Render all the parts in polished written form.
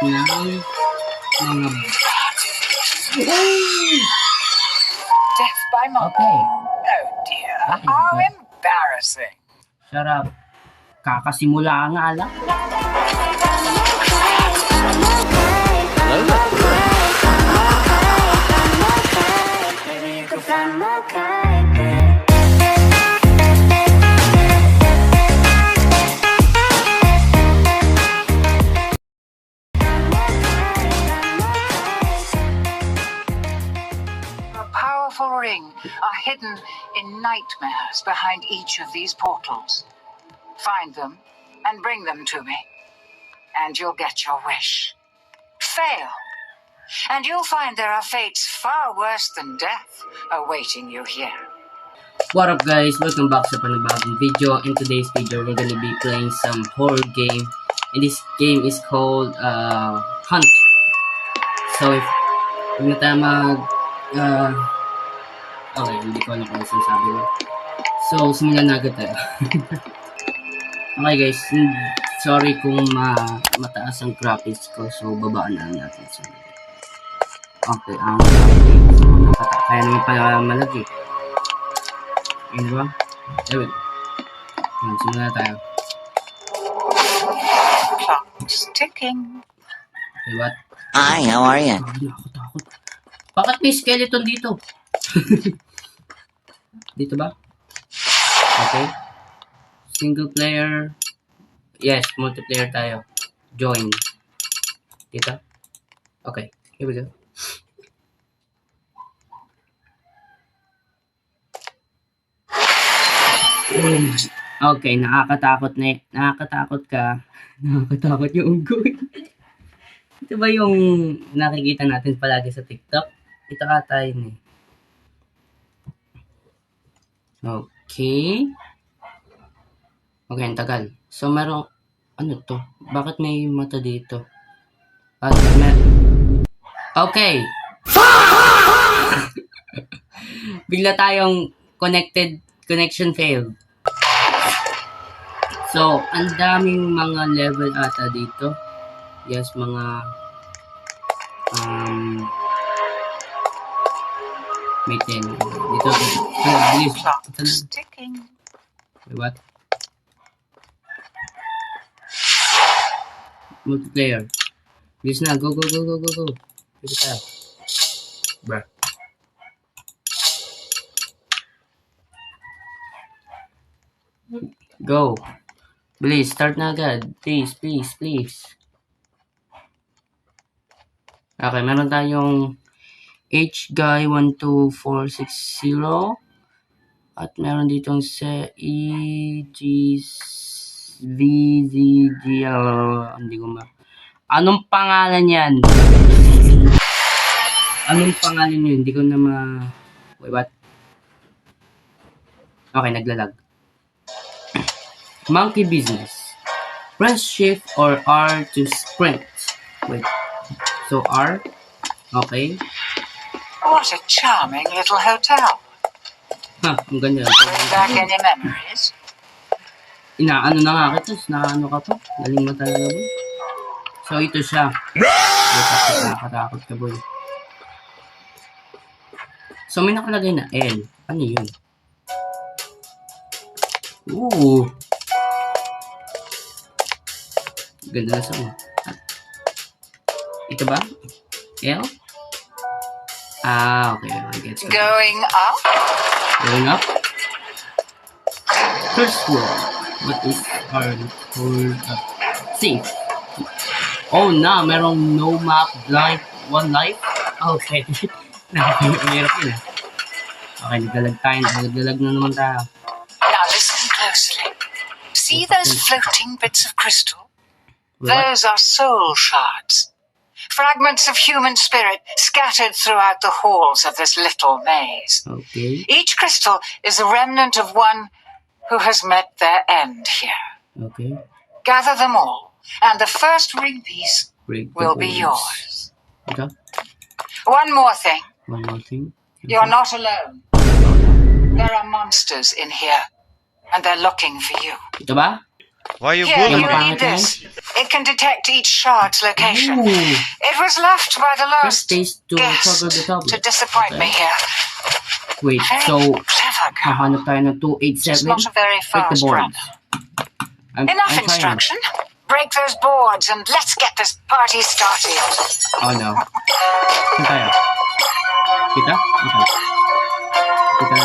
ng mga... Death by mob. Okay. Oh dear, how embarrassing. Sarap. Kakasimula nga lang. A powerful ring are hidden in nightmares behind each of these portals. Find them and bring them to me, and you'll get your wish. Fail, and you'll find there are fates far worse than death awaiting you here. What up guys? Welcome back sa panibagong video. In today's video, we're gonna be playing some horror game. And this game is called Hunted. So if na tayo okay, hindi ko alam kung sinasabi ko. So, simulan na agad tayo. Okay guys, sorry kung mataas ang graphics ko. So, babaan na lang natin sa okay, kaya naman pala malagi. Yun ba? There we go. Yan, simulan na tayo. Clock's ticking. Okay, what? Hi, how are you? Nakakatakot. Bakit may skeleton dito? Dito ba? Okay. Single player. Yes, multiplayer tayo. Join. Dito. Okay, here we go. Okay, nakakatakot ka. Nakakatakot yung unggoy. Ito ba yung nakikita natin palagi sa TikTok? Ito ata yun eh. Okay. Okay, ang tagal. So, merong... Ano to? Bakit may mata dito? At okay. Bigla tayong connection failed. So, ang daming mga level ata dito. Yes, mga may 10 dito. Bilis. Clock's ticking. Wait, what? Multiplayer. Bilis na. Go. Dito tayo. Bruh. Go. Please, start na agad. Please. Okay, meron tayong HGuy12460 at meron ditong EGVZGL. Hindi ko Anong pangalan yan? Anong pangalan yun? Hindi ko na Wait, what? Okay, naglalag. Monkey business. Press shift or R to sprint. Wait. So R. Okay. What a charming little hotel. Ang ganda. Bring back any memories? Inaano na nga kita. Naano ka pa. Galing mo talaga boy. So ito siya. Nakakatakot ka boy. So may nakalagay na L. Ano yun? Ooh. Ganda na sa'yo. Ito ba? L? Okay. Gets it. Going up? Going up? First floor. What is our hold up? Safe. Oh, merong no map, blind, one life? Okay. Nakakahirap yun. Okay, nagdalag na naman tayo. Now listen closely. See those floating bits of crystal? Those are soul shards. Fragments of human spirit scattered throughout the halls of this little maze. Okay. Each crystal is a remnant of one who has met their end here. Okay. Gather them all, and the first ring piece will be yours. Ito? One more thing. One more thing. Okay. You're not alone. There are monsters in here, and they're looking for you. Ito ba? Why you Here, you bullying me? read this. It can detect each shard's location. Ooh. It was left by the Press last space to guest toggle the to tablet. disappoint me here. Wait, Very so clever girl. hahanap tayo ng Just 287. not a very Break the fast boards. runner. I'm Enough trying. instruction. Break those boards and let's get this party started. Oh no. Saan tayo? Kita? Okay. Kita.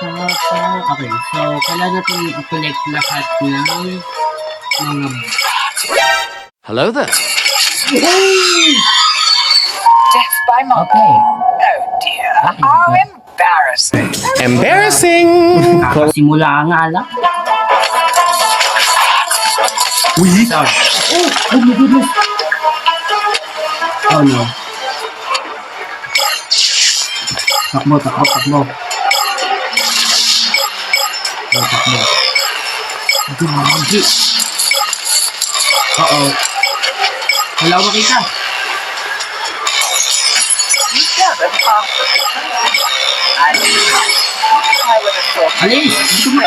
Okay, so kailangan natin i-collect lahat ng mga... Hello there. Death by monkey. Okay. Oh dear. How embarrassing. Embarrassing. Kakasimula nga lang. Uy. Sorry. Oh my goodness. Oh no. Takbo. Oh, takbo. Grabe. Uh-oh. Wala ko makita. You gathered half the I would have thought. Alis! Dito mo.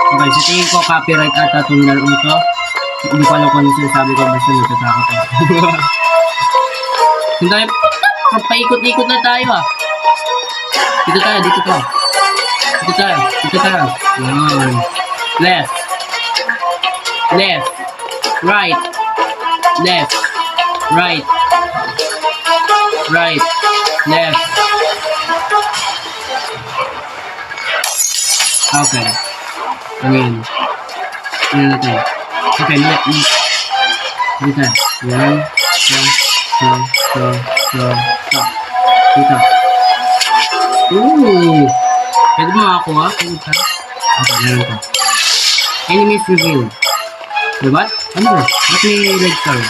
Okay, sa tingin ko copyright ata itong larong to. Hindi ko alam kung ano sinasabi ko, basta natatakot ako. Hindi tayo, paikot-ikot na tayo ah. Dito tayo. Yan. Left. Right. Left. Right. Left. Okay. Ayan. Ayan natin. Okay, left. Dito. Yan. Dito. Ooh! Pwede mo makakuha? Dito. Okay, meron to. Enemies revealed. Wait, what? Ano ba? Ba't may red card?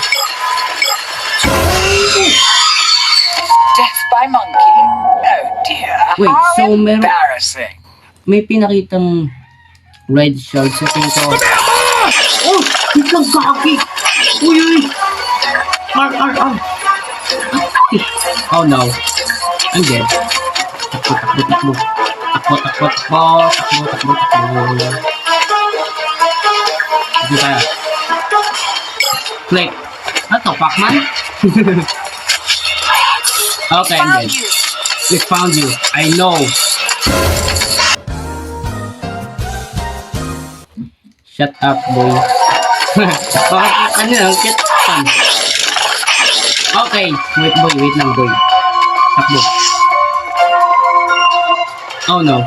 Death by monkey. Oh dear. Wait, How so meron... embarrassing. May pinakitang red shard sa tingin ko. Oh! Itang kaki! Uy! Ar! Oh no. I'm dead. Takbo. Dito tayo. Click. Ano, Pac-Man? Okay, I'm dead. We found you. I know. Shut up, boy. Bakit ano lang, shut up. Okay, wait lang, boy. Takbo. Oh no.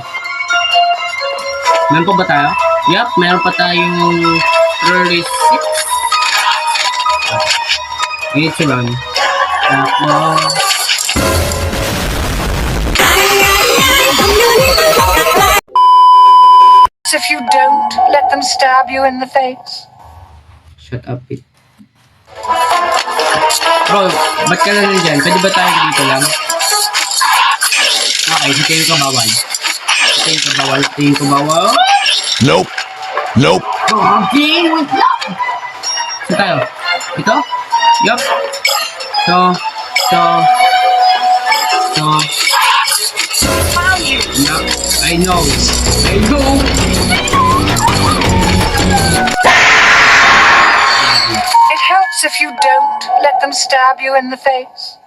Meron pa ba tayo? Yup, meron pa tayong 36. We need to run. Takbo. If you don't let them stab you in the face. Shut up, it. Bro, ba't ka na nandyan? Pwede ba tayo dito lang? Okay, tingin ko bawal. Tingin ko bawal. Nope. Okay, wait lang! Saan tayo? Ito? Yup. So. Found you. Yup. I know. It helps if you don't let them stab you in the face.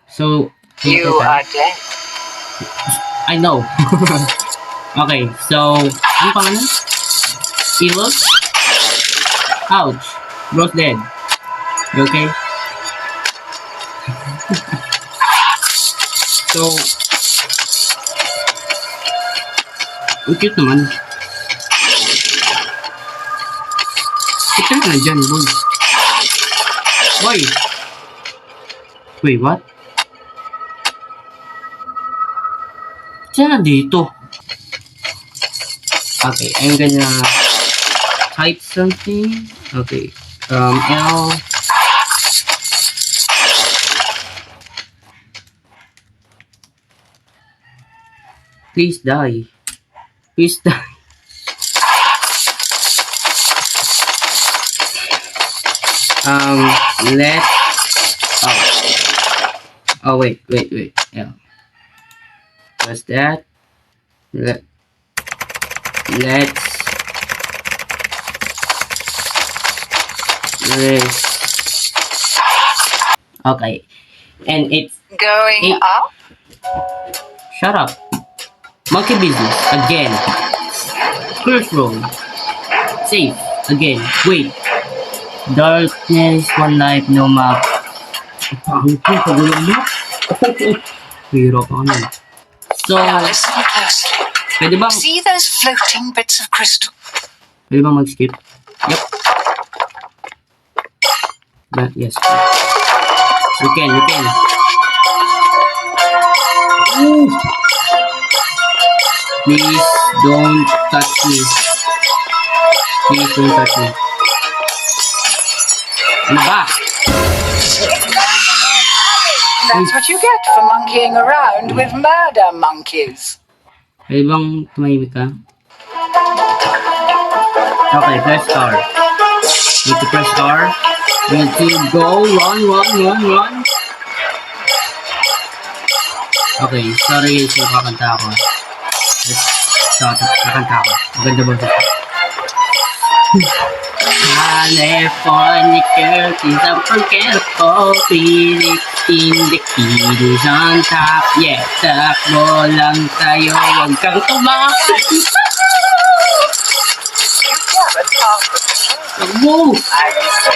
So, You are dead. I know. Okay, so, ano pangalan? Evil? Ouch. Bro's dead. You okay? So, ang cute naman. Ito na dyan, boy. Boy! Wait, what? Siya na dito. Okay, I'm gonna type something. Okay, L. Please die. Let. Oh, wait. Yeah. Press that. Let's okay. And it's Going Eight. up? shut up. Monkey business again. First roll. Safe again. Wait. Darkness, one life, no map. Pangit yung pagulang mo. Hirap ako nun. So, Now listen closely. pwede bang, See those floating bits of crystal? pwede bang mag-skip? Yep. Yes. We can. Ooh. Please don't touch me. Ano ba? That's what you get for monkeying around with murder monkeys. Pwede bang tumahimik ka? Okay, press R. Need to press R. Need to go. Run. Okay, sorry guys, nakakanta ako. Nakakanta ako. Maganda ba ito? California girl, she's a punkero, Phoenix in the keys on top. Yeah, takbo lang tayo, huwag kang tumakbo. Takbo!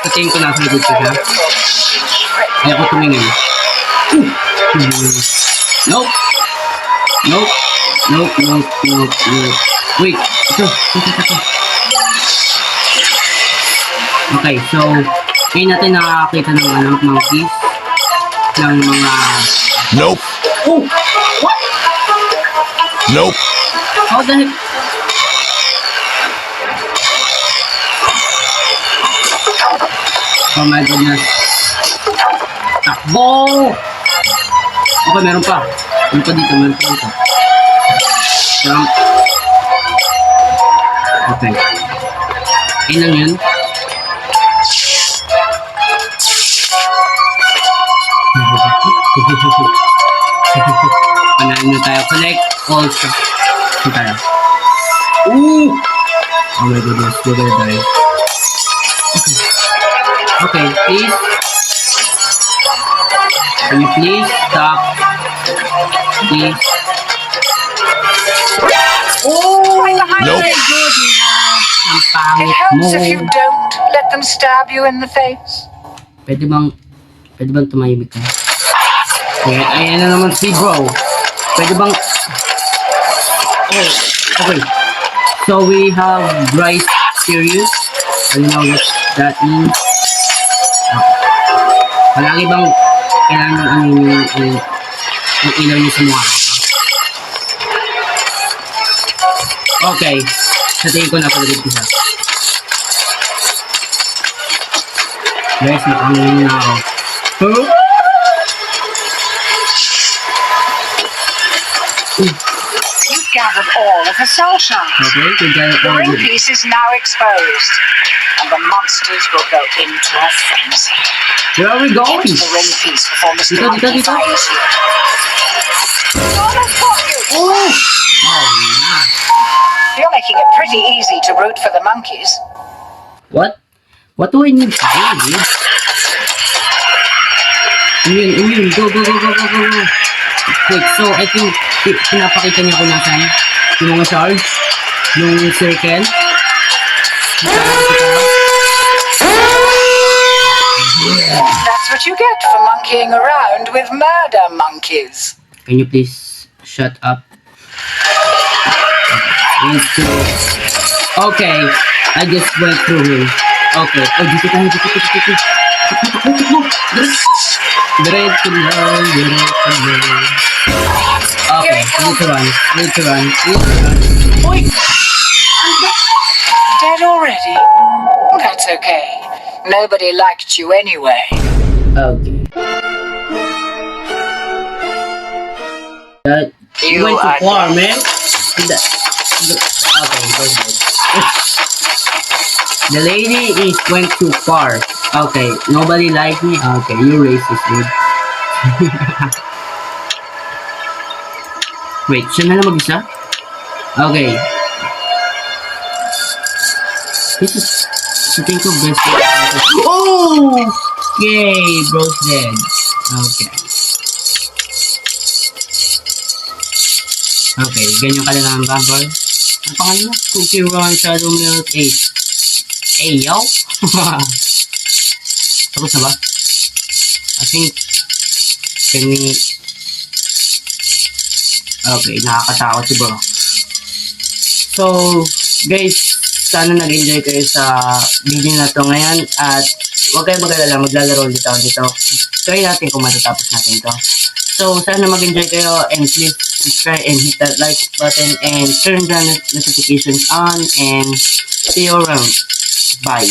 Patingin ko nasa likod ko siya. Ayaw ko tumingin. Nope. Wait, ito. Okay, so ngayon natin nakakita ng monkeys ng mga Nope. oh! What? Nope. How the heck? Oh my goodness. Takbo! Okay, meron pa. Meron pa dito. Jump. Okay. Ayun lang yun. Panahin nyo tayo. Collect all stuff. Ito tayo. Ooh! Oh my goodness. We're gonna die. Okay, please. Can you please stop? Please. Oh! Nope. My goodness! Ang It pangit mo. helps if you don't let them stab you in the face. Pwede bang tumahimik ka? Ayan na naman si bro. Pwede bang... Oh, okay. So we have Bryce Sirius. I don't know what that means. Okay. Palagi bang kailangan yung ilaw niyo sa mukha? Okay. Sa tingin ko na pala isa. Guys, nakangin na ako. Huh? You've gathered all of the soul shards. Okay, we got it The all ring good. piece is now exposed, and the monsters will go into a frenzy. Where are we going? Get the ring piece before Mr. Dito, Monkey dito. finds you. He's almost got you. Oh! Oh, You're making it pretty easy to root for the monkeys. what? What do I need to do, dude? Immune. Go. Wait, so I think pinapakita niya kung nasan yung mga shards, yung circle. That's what you get for monkeying around with murder monkeys. Can you please shut up? Okay, I just went through him. Okay, oh, dito tayo. Diretso lang. Okay, need to run. Oi! Dead already? That's okay. Nobody liked you anyway. Okay. You You went too are far, man. Okay, go ahead. The lady went too far. Okay, nobody liked me. Okay, you're racist, dude. Wait, siya na lang mag-isa? Okay. This is, I think of best. Oh! Okay, bro's dead. Okay. Okay, ganyan ka lang ang gamble. Ang pangalan na? Cookie Run Shadow Milk 8. Ayo? Tapos na ba? I think, can we... Okay, nakakatakot si bro. So, guys, sana nag-enjoy kayo sa video na to ngayon at huwag kayo mag-alala, maglalaro ulit ako dito. Try natin kung matatapos natin to. So, sana mag-enjoy kayo and please subscribe and hit that like button and turn the notifications on and see you around. Bye.